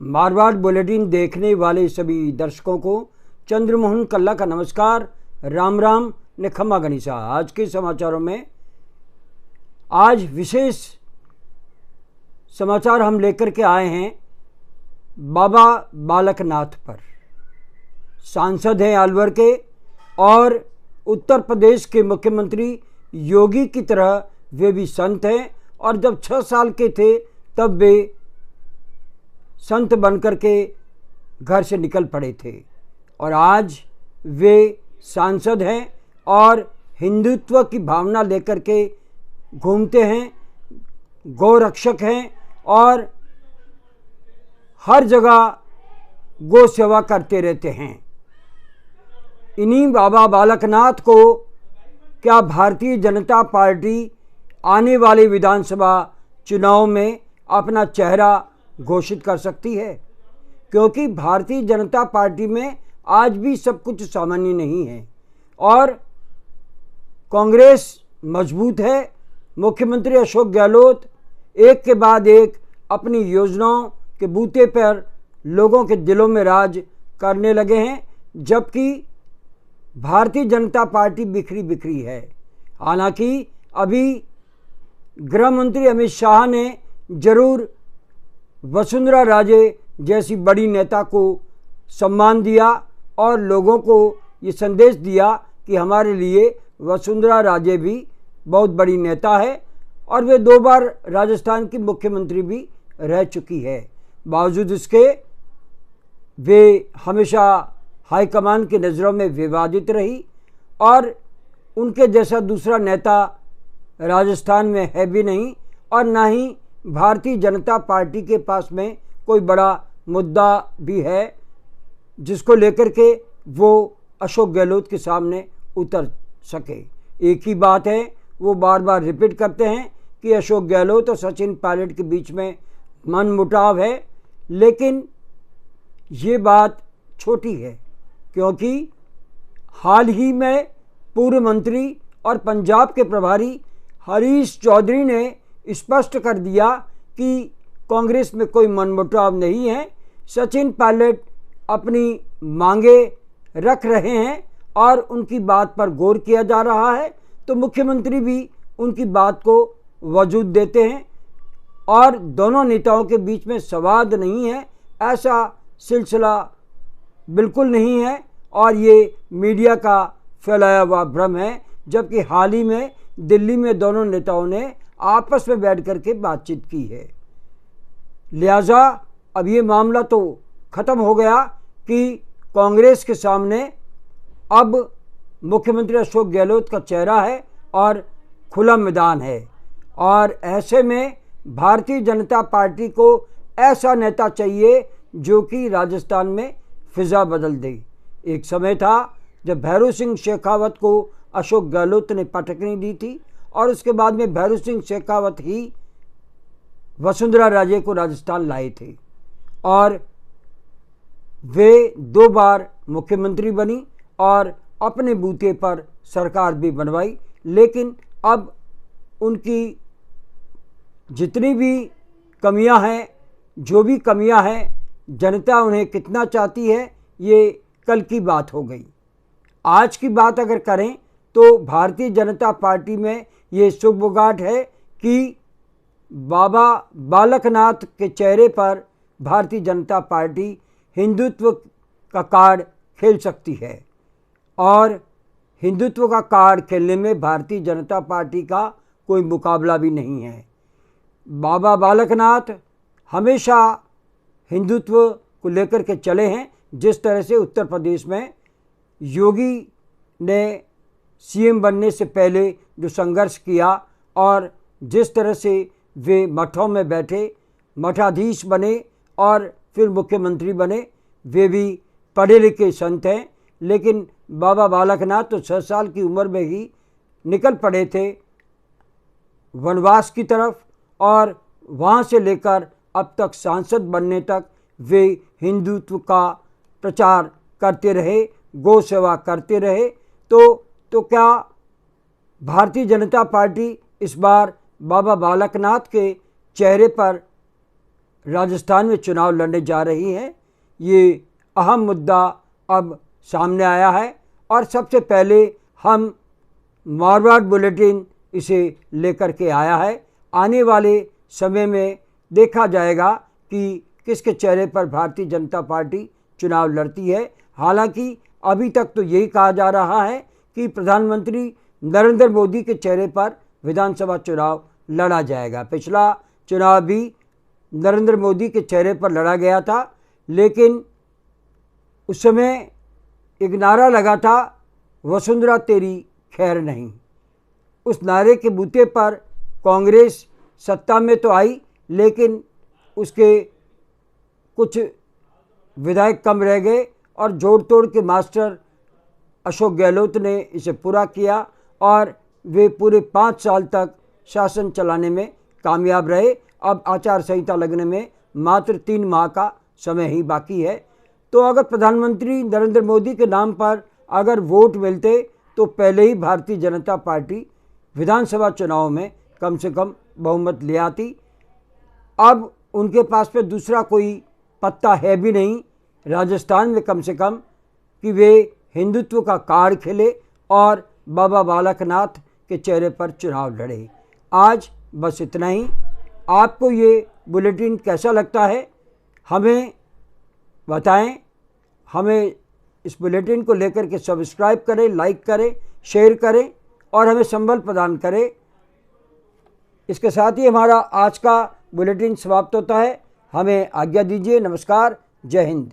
Marwar bulletin देखने वाले सभी दर्शकों को चंद्रमोहन कल्ला का नमस्कार, राम राम ने खम्मा गणिसा। आज के समाचारों में आज विशेष समाचार हम लेकर के आए हैं बाबा बालकनाथ पर। सांसद हैं अलवर के और उत्तर प्रदेश के मुख्यमंत्री योगी की तरह वे भी संत हैं और जब 6 साल के थे तब वे संत बनकर के घर से निकल पड़े थे और आज वे सांसद हैं और हिंदुत्व की भावना लेकर के घूमते हैं, गौरक्षक हैं और हर जगह गौ सेवा करते रहते हैं। इन्हीं बाबा बालकनाथ को क्या भारतीय जनता पार्टी आने वाले विधानसभा चुनाव में अपना चेहरा घोषित कर सकती है? क्योंकि भारतीय जनता पार्टी में आज भी सब कुछ सामान्य नहीं है और कांग्रेस मजबूत है। मुख्यमंत्री अशोक गहलोत एक के बाद एक अपनी योजनाओं के बूते पर लोगों के दिलों में राज करने लगे हैं, जबकि भारतीय जनता पार्टी बिखरी बिखरी है। हालांकि अभी गृह मंत्री अमित शाह ने जरूर वसुंधरा राजे जैसी बड़ी नेता को सम्मान दिया और लोगों को ये संदेश दिया कि हमारे लिए वसुंधरा राजे भी बहुत बड़ी नेता है और वे 2 बार राजस्थान की मुख्यमंत्री भी रह चुकी है। बावजूद इसके वे हमेशा हाईकमान की नज़रों में विवादित रही और उनके जैसा दूसरा नेता राजस्थान में है भी नहीं और ना ही भारतीय जनता पार्टी के पास में कोई बड़ा मुद्दा भी है जिसको लेकर के वो अशोक गहलोत के सामने उतर सके। एक ही बात है, वो बार बार रिपीट करते हैं कि अशोक गहलोत और सचिन पायलट के बीच में मनमुटाव है, लेकिन ये बात छोटी है क्योंकि हाल ही में पूर्व मंत्री और पंजाब के प्रभारी हरीश चौधरी ने स्पष्ट कर दिया कि कांग्रेस में कोई मनमुटाव नहीं है। सचिन पायलट अपनी मांगे रख रहे हैं और उनकी बात पर गौर किया जा रहा है, तो मुख्यमंत्री भी उनकी बात को वजूद देते हैं और दोनों नेताओं के बीच में संवाद नहीं है, ऐसा सिलसिला बिल्कुल नहीं है और ये मीडिया का फैलाया हुआ भ्रम है। जबकि हाल ही में दिल्ली में दोनों नेताओं ने आपस में बैठ कर के बातचीत की है। लिहाजा अब ये मामला तो ख़त्म हो गया कि कांग्रेस के सामने अब मुख्यमंत्री अशोक गहलोत का चेहरा है और खुला मैदान है और ऐसे में भारतीय जनता पार्टी को ऐसा नेता चाहिए जो कि राजस्थान में फिज़ा बदल दे। एक समय था जब भैरू सिंह शेखावत को अशोक गहलोत ने पटकनी दी थी और उसके बाद में भैरू सिंह शेखावत ही वसुंधरा राजे को राजस्थान लाए थे और वे 2 बार मुख्यमंत्री बनी और अपने बूते पर सरकार भी बनवाई। लेकिन अब उनकी जितनी भी कमियां हैं, जो भी कमियां हैं, जनता उन्हें कितना चाहती है ये कल की बात हो गई। आज की बात अगर करें तो भारतीय जनता पार्टी में ये सुगबुगाहट है कि बाबा बालकनाथ के चेहरे पर भारतीय जनता पार्टी हिंदुत्व का कार्ड खेल सकती है और हिंदुत्व का कार्ड खेलने में भारतीय जनता पार्टी का कोई मुकाबला भी नहीं है। बाबा बालकनाथ हमेशा हिंदुत्व को लेकर के चले हैं। जिस तरह से उत्तर प्रदेश में योगी ने सीएम बनने से पहले जो संघर्ष किया और जिस तरह से वे मठों में बैठे, मठाधीश बने और फिर मुख्यमंत्री बने, वे भी पढ़े लिखे संत हैं। लेकिन बाबा बालकनाथ तो 6 साल की उम्र में ही निकल पड़े थे वनवास की तरफ और वहाँ से लेकर अब तक सांसद बनने तक वे हिंदुत्व का प्रचार करते रहे, गौ सेवा करते रहे। तो क्या भारतीय जनता पार्टी इस बार बाबा बालकनाथ के चेहरे पर राजस्थान में चुनाव लड़ने जा रही हैं। ये अहम मुद्दा अब सामने आया है और सबसे पहले हम मारवाड़ बुलेटिन इसे लेकर के आया है। आने वाले समय में देखा जाएगा कि किसके चेहरे पर भारतीय जनता पार्टी चुनाव लड़ती है। हालांकि अभी तक तो यही कहा जा रहा है कि प्रधानमंत्री नरेंद्र मोदी के चेहरे पर विधानसभा चुनाव लड़ा जाएगा। पिछला चुनाव भी नरेंद्र मोदी के चेहरे पर लड़ा गया था, लेकिन उस समय एक नारा लगा था, वसुंधरा तेरी खैर नहीं। उस नारे के बूते पर कांग्रेस सत्ता में तो आई, लेकिन उसके कुछ विधायक कम रह गए और जोड़ तोड़ के मास्टर अशोक गहलोत ने इसे पूरा किया और वे पूरे 5 साल तक शासन चलाने में कामयाब रहे। अब आचार संहिता लगने में मात्र 3 माह का समय ही बाकी है। तो अगर प्रधानमंत्री नरेंद्र मोदी के नाम पर अगर वोट मिलते तो पहले ही भारतीय जनता पार्टी विधानसभा चुनाव में कम से कम बहुमत ले आती। अब उनके पास में दूसरा कोई पत्ता है भी नहीं राजस्थान में, कम से कम कि वे हिंदुत्व का कार्ड खेले और बाबा बालकनाथ के चेहरे पर चुनाव लड़े। आज बस इतना ही। आपको ये बुलेटिन कैसा लगता है हमें बताएं। हमें इस बुलेटिन को लेकर के सब्सक्राइब करें, लाइक करें, शेयर करें और हमें संबल प्रदान करें। इसके साथ ही हमारा आज का बुलेटिन समाप्त होता है। हमें आज्ञा दीजिए। नमस्कार। जय हिंद।